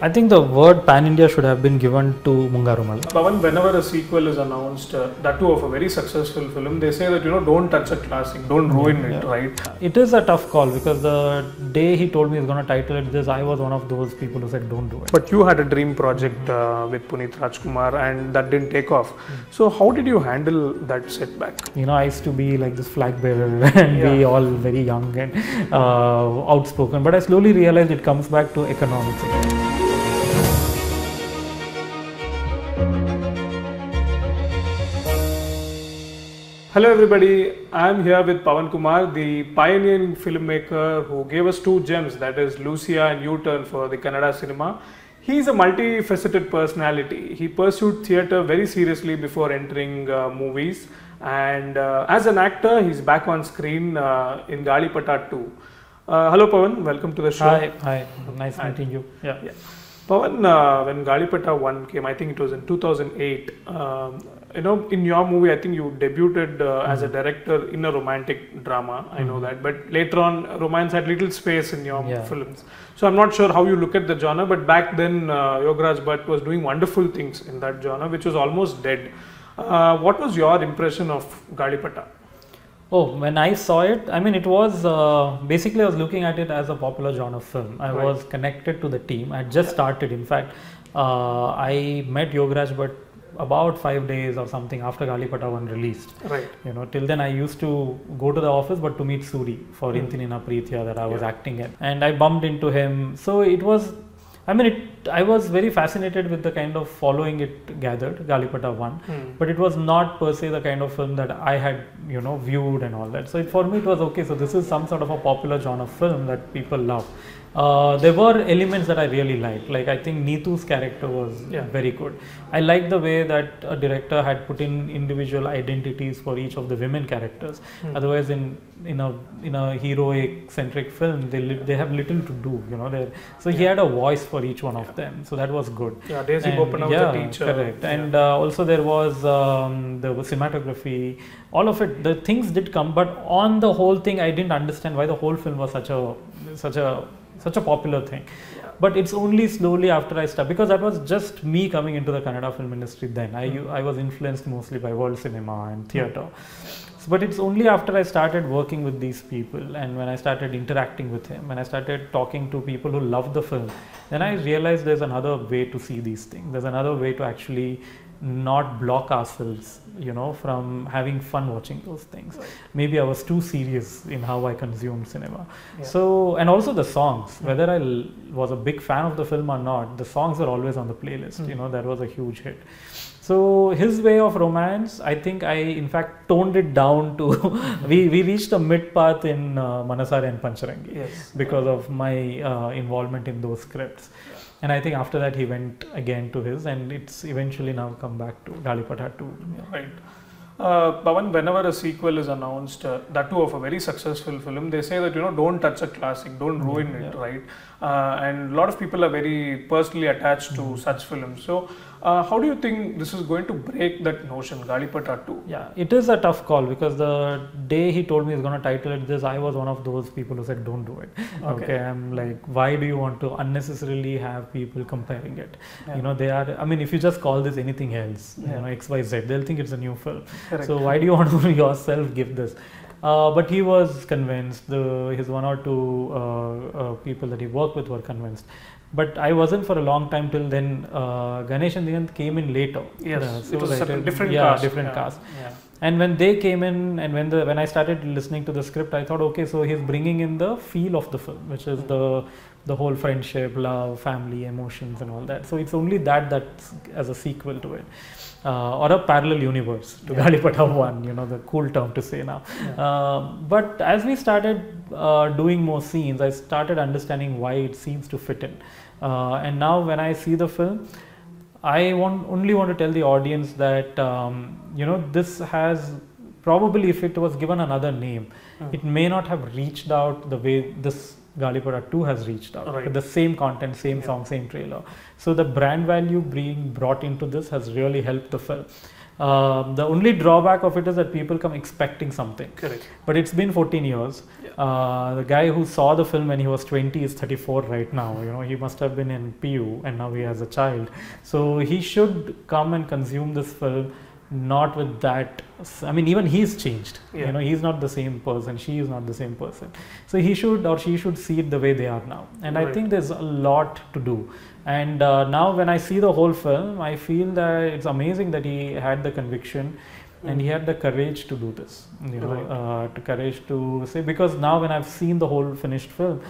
I think the word pan-India should have been given to Mungaru Male. Pawan, whenever a sequel is announced, that too of a very successful film, they say that, don't touch a classic, don't ruin it, right? It is a tough call because the day he told me he's going to title it this, I was one of those people who said don't do it. But you had a dream project with Puneet Rajkumar and that didn't take off. So how did you handle that setback? I used to be like this flag bearer and be all very young and outspoken, but I slowly realized it comes back to economics again. Hello everybody, I am here with Pawan Kumar, the pioneering filmmaker who gave us two gems, that is Lucia and U-Turn for the Kannada cinema. He is a multifaceted personality. He pursued theatre very seriously before entering movies, and as an actor he is back on screen in Gaalipata 2. Hello Pawan, welcome to the show. Hi, nice meeting you. Yeah. Pawan, when Gaalipata 1 came, I think it was in 2008, in your movie, I think you debuted as a director in a romantic drama, I know that, but later on, romance had little space in your films. So I'm not sure how you look at the genre, but back then, Yogaraj Bhatt was doing wonderful things in that genre, which was almost dead. What was your impression of Gaalipata? Oh, when I saw it, it was basically I was looking at it as a popular genre film. I was connected to the team. I had just started. In fact, I met Yogaraj Bhatt about 5 days or something after Gaalipata 1 released. Right. Till then I used to go to the office, but to meet Suri for Intinina Preetya that I was acting in, and I bumped into him. So it was. I was very fascinated with the kind of following it gathered, Gaalipata 1, but it was not per se the kind of film that I had, viewed and all that. So for me it was okay, so this is some sort of a popular genre film that people love. There were elements that I really liked, like I think Neetu's character was very good. I liked the way that a director had put in individual identities for each of the women characters. Otherwise in a heroic centric film they have little to do, so he had a voice for each one of them, so that was good. Daisy Bopana was a teacher. Correct. And also there was the cinematography, all of it, the things did come, but on the whole thing I didn't understand why the whole film was such a popular thing. But it's only slowly after I started, because that was just me coming into the Kannada film industry then. I was influenced mostly by world cinema and theatre. But it's only after I started working with these people and when I started interacting with him, when I started talking to people who love the film, then I realized there's another way to see these things. There's another way to actually not block ourselves, from having fun watching those things. Right. Maybe I was too serious in how I consumed cinema. So, and also the songs, whether I was a big fan of the film or not, the songs were always on the playlist. That was a huge hit. So his way of romance, I think I in fact toned it down to, we reached a mid path in Manasare and Pancharangi because of my involvement in those scripts. And I think after that he went again to his, and it's eventually now come back to Gaalipata 2. Right. Pawan, whenever a sequel is announced, that too of a very successful film, they say that, don't touch a classic, don't ruin it, right? And a lot of people are very personally attached to such films. So, how do you think this is going to break that notion, Gaalipata 2? Yeah, it is a tough call because the day he told me he's going to title it this, I was one of those people who said don't do it. Okay, I'm like, why do you want to unnecessarily have people comparing it? They are, if you just call this anything else, XYZ, they'll think it's a new film. Correct. So why do you want to yourself give this? But he was convinced, his one or two people that he worked with were convinced. But I wasn't for a long time till then. Ganesh and Digant came in later. Yes, it was a different cast. Different cast. Yeah. And when they came in, and when I started listening to the script, I thought, okay, so he's bringing in the feel of the film, which is the whole friendship, love, family, emotions, and all that. So it's only that's as a sequel to it. Or a parallel universe to Gaalipata 1, the cool term to say now. But as we started doing more scenes, I started understanding why it seems to fit in. And now when I see the film, I only want to tell the audience that, this has probably, if it was given another name, it may not have reached out the way this Gaalipata 2 has reached out. Right. With the same content, same song, same trailer. So the brand value being brought into this has really helped the film. The only drawback of it is that people come expecting something. Correct. But it's been 14 years. The guy who saw the film when he was 20 is 34 right now. He must have been in PU and now he has a child. So he should come and consume this film not with that. I mean, even he's changed. He's not the same person. She is not the same person. So he should or she should see it the way they are now. And I think there's a lot to do. And now when I see the whole film, I feel that it's amazing that he had the conviction and he had the courage to do this. The courage to say, because now when I've seen the whole finished film,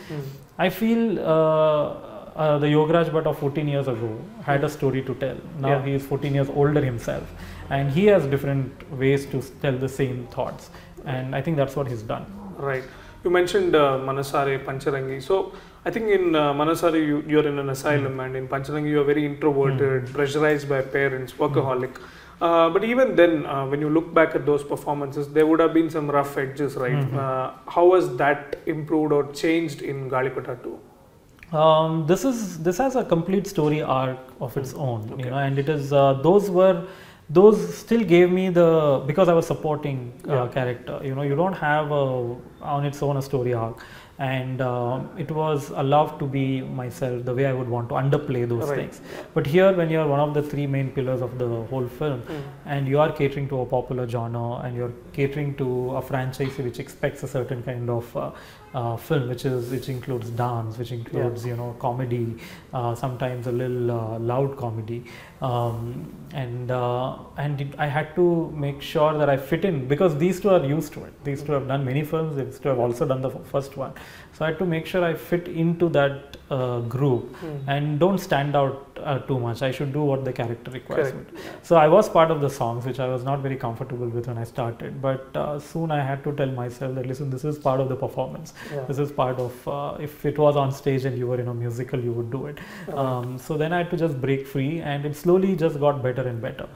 I feel the Yogaraj Bhatt of 14 years ago had a story to tell. Now he is 14 years older himself. And he has different ways to tell the same thoughts. And I think that's what he's done. Right. You mentioned Manasare, Pancharangi. So I think in Manasare you're in an asylum, and in Pancharangi you're very introverted, pressurized by parents, workaholic. But even then, when you look back at those performances, there would have been some rough edges, right? How has that improved or changed in Gaalipata 2? This has a complete story arc of its own, and it is those still gave me because I was supporting character. You don't have on its own a story arc, and it was allowed to be myself the way I would want to underplay those things. But here, when you're one of the three main pillars of the whole film, and you are catering to a popular genre, and you're catering to a franchise which expects a certain kind of film, which includes dance, which includes comedy, sometimes a little loud comedy, and I had to make sure that I fit in, because these two are used to it. These two have done many films. These two have also done the first one. So I had to make sure I fit into that group and don't stand out too much. I should do what the character requires. So I was part of the songs, which I was not very comfortable with when I started, but soon I had to tell myself that, listen, this is part of the performance. This is part of, if it was on stage and you were in a musical, you would do it. So then I had to just break free, and it slowly just got better and better.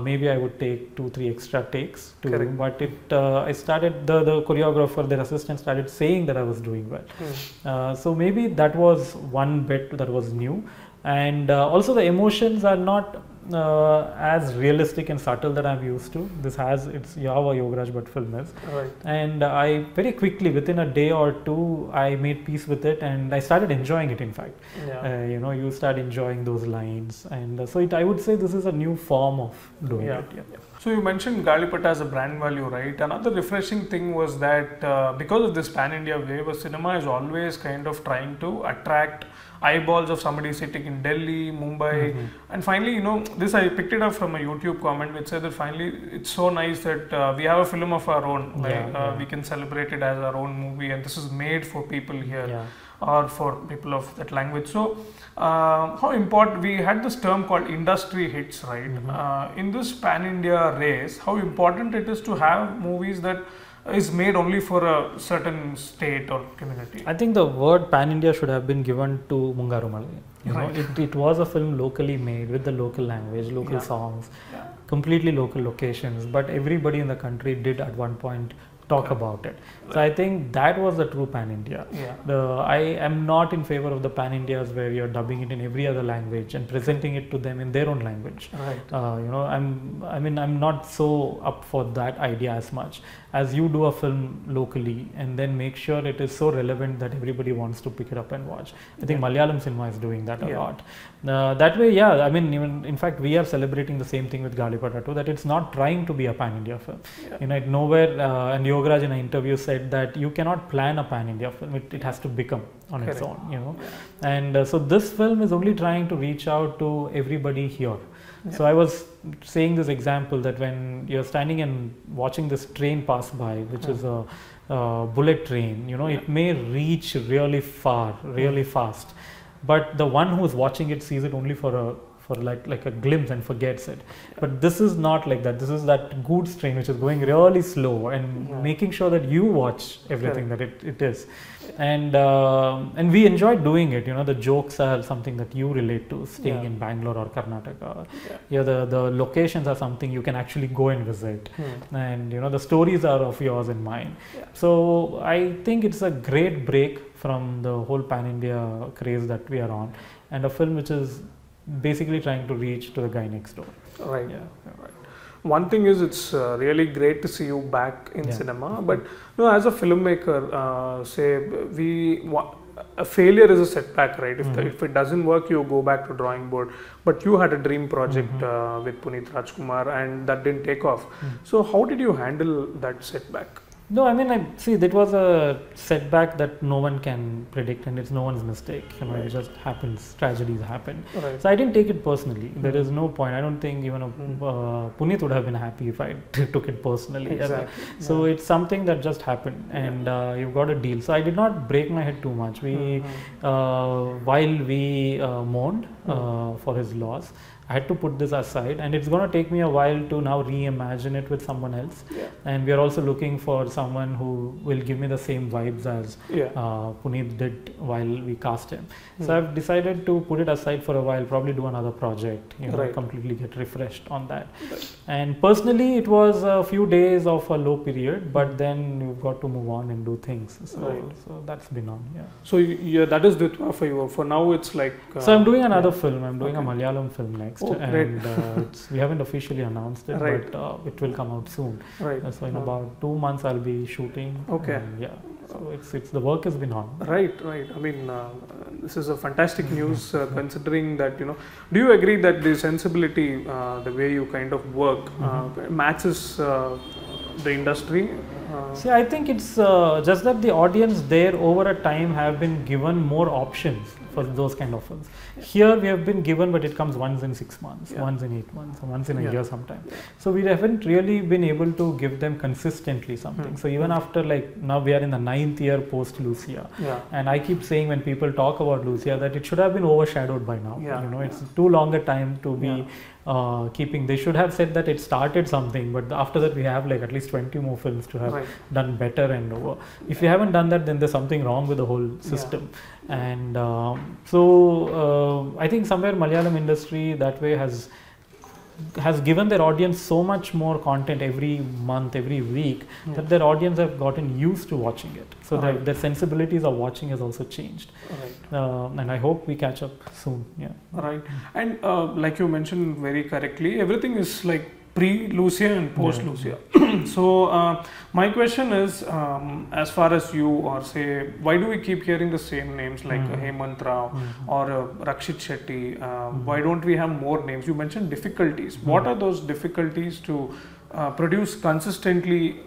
Maybe I would take 2-3 extra takes to, but I started, the choreographer, their assistant started saying that I was doing well. So maybe that was one bit that was new. And also the emotions are not as realistic and subtle that I'm used to. This has its how a Yogaraj Bhatt film is. And I very quickly, within a day or two, I made peace with it, and I started enjoying it. In fact, you start enjoying those lines, and so I would say this is a new form of doing it. So you mentioned Gaalipata as a brand value, right? Another refreshing thing was that because of this pan-India wave, cinema is always kind of trying to attract eyeballs of somebody sitting in Delhi, Mumbai, and finally, this I picked it up from a YouTube comment which said that finally it's so nice that we have a film of our own, we can celebrate it as our own movie, and this is made for people here or for people of that language. So how important, we had this term called industry hits, right? In this pan-India race, how important it is to have movies that is made only for a certain state or community. I think the word pan-India should have been given to Mungaru Male. It was a film locally made with the local language, local songs, completely local locations, but everybody in the country did at one point talk about it. So I think that was the true pan-India. I am not in favor of the pan-Indias where you're dubbing it in every other language and presenting it to them in their own language. I'm not so up for that idea as much as you do a film locally and then make sure it is so relevant that everybody wants to pick it up and watch. I think Malayalam cinema is doing that a lot. That way, even in fact, we are celebrating the same thing with Gaalipata too, that it's not trying to be a pan-India film. It nowhere, and Yogaraj in an interview said that you cannot plan a pan-India film, it has to become on its own, and so this film is only trying to reach out to everybody here. So I was saying this example that when you're standing and watching this train pass by, which is a bullet train, it may reach really far, really fast, but the one who is watching it sees it only for like a glimpse and forgets it. But this is not like that. This is that goods train which is going really slow and making sure that you watch everything that it is. And we enjoy doing it. The jokes are something that you relate to, staying in Bangalore or Karnataka. The locations are something you can actually go and visit. And the stories are of yours and mine. So I think it's a great break from the whole pan-India craze that we are on, and a film which is basically trying to reach to the guy next door. one thing is it's really great to see you back in cinema. But as a filmmaker, a failure is a setback, right? If it doesn't work, you go back to drawing board. But you had a dream project with Puneet Rajkumar, and that didn't take off. So how did you handle that setback? No, I mean, see, that was a setback that no one can predict, and it's no one's mistake. It just happens. Tragedies happen. Right. So I didn't take it personally. There is no point. I don't think even Puneet would have been happy if I took it personally. Exactly. So it's something that just happened, and you've got a deal. So I did not break my head too much. We, while we mourned for his loss, I had to put this aside, and it's going to take me a while to now reimagine it with someone else. And we are also looking for someone who will give me the same vibes as Puneet did while we cast him. So I've decided to put it aside for a while, probably do another project, completely get refreshed on that. And personally, it was a few days of a low period, but then you've got to move on and do things. So that's been on. So that is Dvitva for you. For now, it's like. So I'm doing another film. I'm doing a Malayalam film next. And we haven't officially announced it, but it will come out soon. So in about 2 months I'll be shooting. So it's the work has been on. Right. I mean, this is a fantastic news considering that, do you agree that the sensibility, the way you kind of work matches the industry? See, I think it's just that the audience there over a time have been given more options for those kind of films. Here we have been given, but it comes once in 6 months, once in 8 months, once in a year sometime. So we haven't really been able to give them consistently something. So even after now we are in the 9th year post Lucia, and I keep saying when people talk about Lucia that it should have been overshadowed by now. It's too long a time to be keeping. They should have said that it started something, but after that we have at least 20 more films to have done better and over. If you haven't done that, then there's something wrong with the whole system. And so I think somewhere Malayalam industry that way has given their audience so much more content every month, every week, that their audience have gotten used to watching it. So their sensibilities of watching has also changed. And I hope we catch up soon. And like you mentioned very correctly, everything is like pre-Lucia and post-Lucia. So my question is, as far as you or say, why do we keep hearing the same names like Hemant Rao or Rakshit Shetty? Why don't we have more names? You mentioned difficulties. What are those difficulties to produce consistently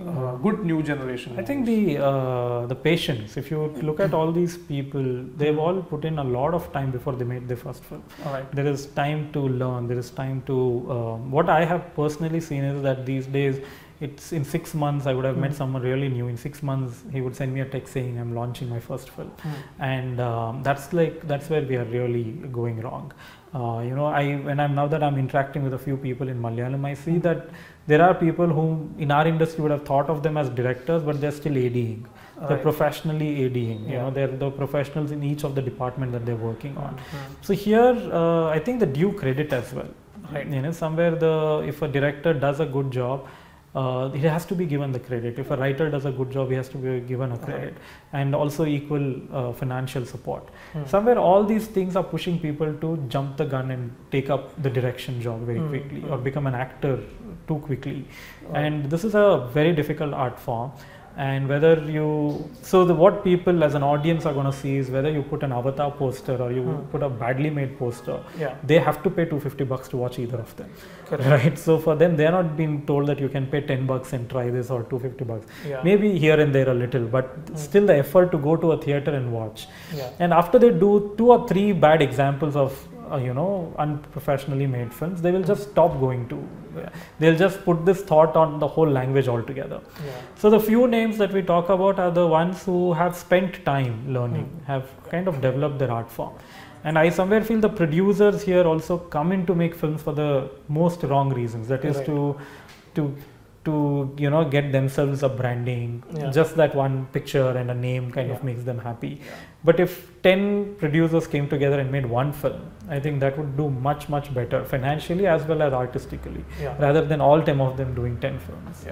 good new generation? I think the patience. If you look at all these people, they've all put in a lot of time before they made their first film. There is time to learn. There is time to. What I have personally seen is that these days, it's in 6 months I would have met someone really new. In 6 months he would send me a text saying I'm launching my first film, and that's where we are really going wrong. Now that I'm interacting with a few people in Malayalam, I see that there are people who in our industry would have thought of them as directors, but they're still ADing. They're professionally ADing. They're the professionals in each of the department that they're working on. So here, I think the due credit as well. Somewhere if a director does a good job, he has to be given the credit. If a writer does a good job, he has to be given a credit, and also equal financial support. Somewhere all these things are pushing people to jump the gun and take up the direction job very quickly, or become an actor too quickly. And this is a very difficult art form. And whether what people as an audience are going to see is whether you put an Avatar poster or you put a badly made poster, they have to pay $250 to watch either of them. Right? So for them, they're not being told that you can pay $10 and try this, or $250. Maybe here and there a little, but still the effort to go to a theater and watch. And after they do 2 or 3 bad examples of unprofessionally made films, they will just stop going to. They'll just put this thought on the whole language altogether. So the few names that we talk about are the ones who have spent time learning, have kind of developed their art form. And I somewhere feel the producers here also come in to make films for the most wrong reasons. That is to get themselves a branding. Just that one picture and a name kind of makes them happy. But if 10 producers came together and made one film, I think that would do much better financially as well as artistically, rather than all 10 of them doing 10 films.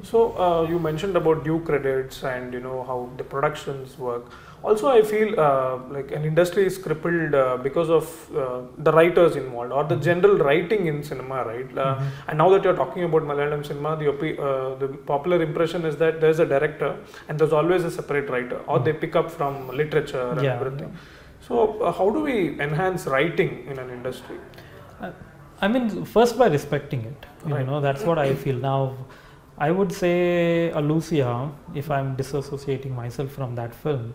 So you mentioned about due credits and how the productions work. Also, I feel like an industry is crippled because of the writers involved or the general writing in cinema, right? And now that you're talking about Malayalam cinema, the popular impression is that there's a director and there's always a separate writer, or they pick up from literature and everything. So, how do we enhance writing in an industry? I mean, first by respecting it. That's what I feel now. I would say Lucia, if I'm disassociating myself from that film,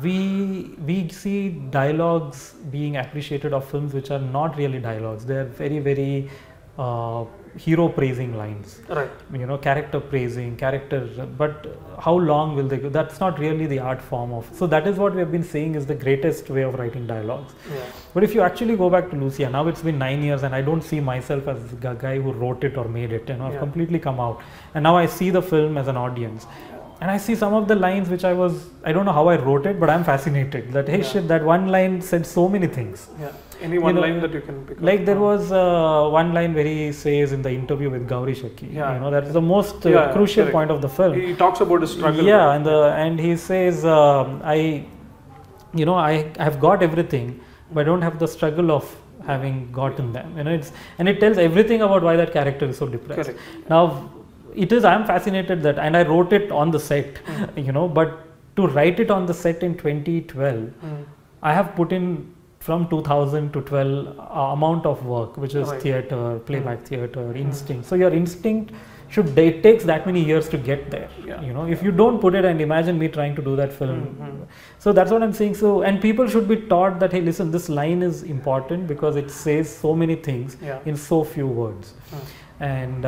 we see dialogues being appreciated of films which are not really dialogues. They are very hero praising lines, character praising, but how long will they go? That's not really the art form of. So that is what we have been saying is the greatest way of writing dialogues. But if you actually go back to Lucia, now it's been 9 years and I don't see myself as the guy who wrote it or made it. I've completely come out, and now I see the film as an audience. And I see some of the lines which I don't know how I wrote it, but I'm fascinated that, hey shit, that one line said so many things. Any one line that you can pick up? Like there was one line where he says in the interview with Gauri Shakki, that's the most crucial point of the film. He talks about the struggle. And he says, I have got everything, but I don't have the struggle of having gotten them. And it tells everything about why that character is so depressed. Correct. Now, I'm fascinated that, and I wrote it on the set, but to write it on the set in 2012, I have put in from 2000 to 12 amount of work, which is theatre, playback theatre, instinct. So your instinct it takes that many years to get there. If you don't put it, and imagine me trying to do that film. So that's what I'm saying. So, and people should be taught that, hey, listen, this line is important because it says so many things in so few words. And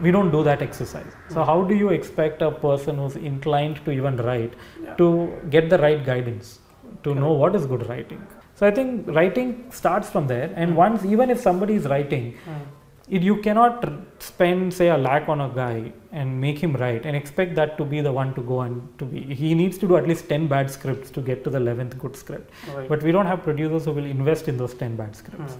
we don't do that exercise. So how do you expect a person who's inclined to even write to get the right guidance to know what is good writing? So I think writing starts from there, and once, even if somebody is writing, you cannot spend say $1 lakh on a guy and make him write and expect that to be the one to go and to be. He needs to do at least 10 bad scripts to get to the 11th good script. But we don't have producers who will invest in those 10 bad scripts.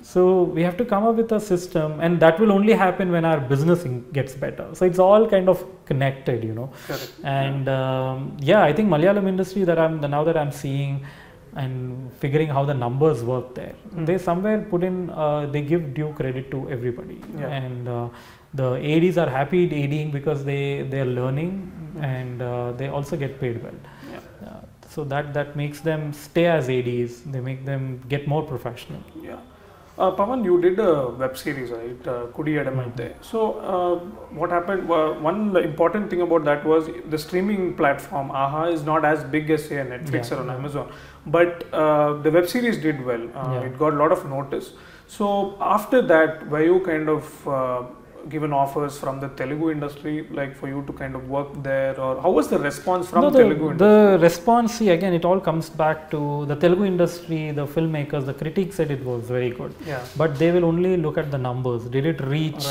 So we have to come up with a system, and that will only happen when our business gets better. So it's all kind of connected, And I think Malayalam industry now that I'm seeing and figuring how the numbers work there, they somewhere put in, they give due credit to everybody, and the ADs are happy ADing because they are learning, and they also get paid well. So that makes them stay as ADs. They make them get more professional. Pawan, you did a web series, right? Kudi Edamaite. So, what happened? One important thing about that was the streaming platform. AHA is not as big as say Netflix or on Amazon, but the web series did well. It got a lot of notice. So, after that, were you kind of given offers from the Telugu industry, like for you to kind of work there, or how was the response from Telugu industry? The response, again, it all comes back to the Telugu industry, the filmmakers, the critics said it was very good, but they will only look at the numbers. Did it reach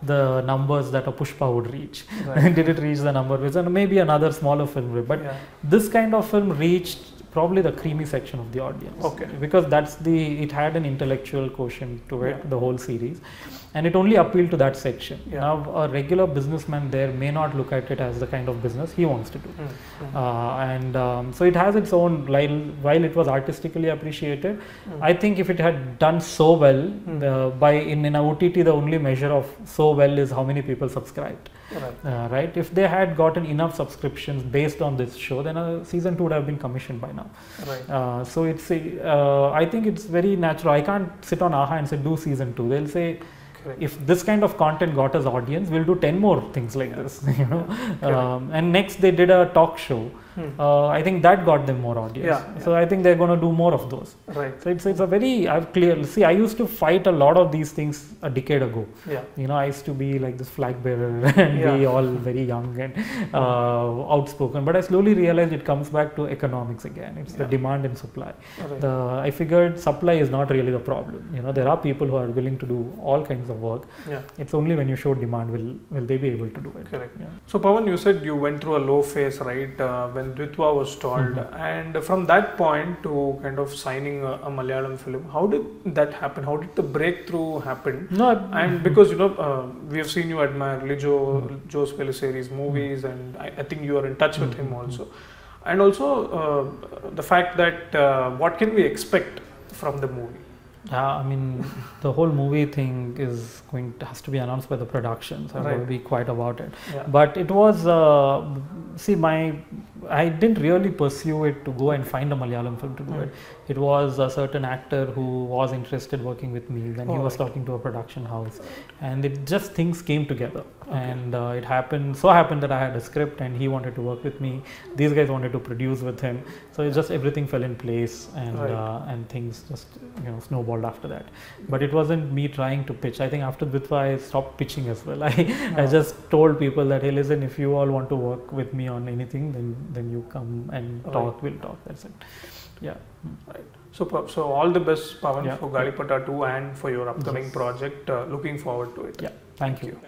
the numbers that a Pushpa would reach? Did it reach the number which maybe another smaller film? But this kind of film reached probably the creamy section of the audience, because it had an intellectual quotient to it, the whole series, and it only appealed to that section. Now a regular businessman there may not look at it as the kind of business he wants to do, so it has its own, while it was artistically appreciated, I think if it had done so well, in a OTT the only measure of so well is how many people subscribed. Right. If they had gotten enough subscriptions based on this show, then season 2 would have been commissioned by now. So it's I think it's very natural. I can't sit on AHA and say do season 2. They'll say, if this kind of content got us audience, we'll do 10 more things like this. And next they did a talk show. I think that got them more audience. So I think they're going to do more of those. So it's a very, I used to fight a lot of these things a decade ago. I used to be like this flag bearer and be all very young and outspoken. But I slowly realized it comes back to economics again. It's the demand and supply. I figured supply is not really the problem. There are people who are willing to do all kinds of work. It's only when you show demand will they be able to do it. So Pawan, you said you went through a low phase, right? when Dvitva was stalled, and from that point to kind of signing a Malayalam film, how did that happen? How did the breakthrough happen? No, And because we have seen you admire Joe's Pelisseri's movies, and I think you are in touch with him also. And also the fact that what can we expect from the movie? Yeah, I mean, the whole movie thing has to be announced by the production, so I'm going to be quiet about it. Yeah. But it was, I didn't really pursue it to go and find a Malayalam film to do it. It was a certain actor who was interested working with me. Then he was talking to a production house, and it just things came together. And it happened that I had a script, and he wanted to work with me. These guys wanted to produce with him, so it just everything fell in place, and things just snowballed after that. But it wasn't me trying to pitch. I think after Dvitva I stopped pitching as well. I just told people that, hey, listen, if you all want to work with me on anything, then you come and talk. We'll talk. That's it. Yeah. Right. So all the best, Pawan, for Gaalipata 2 and for your upcoming project. Looking forward to it. Yeah. Thank you.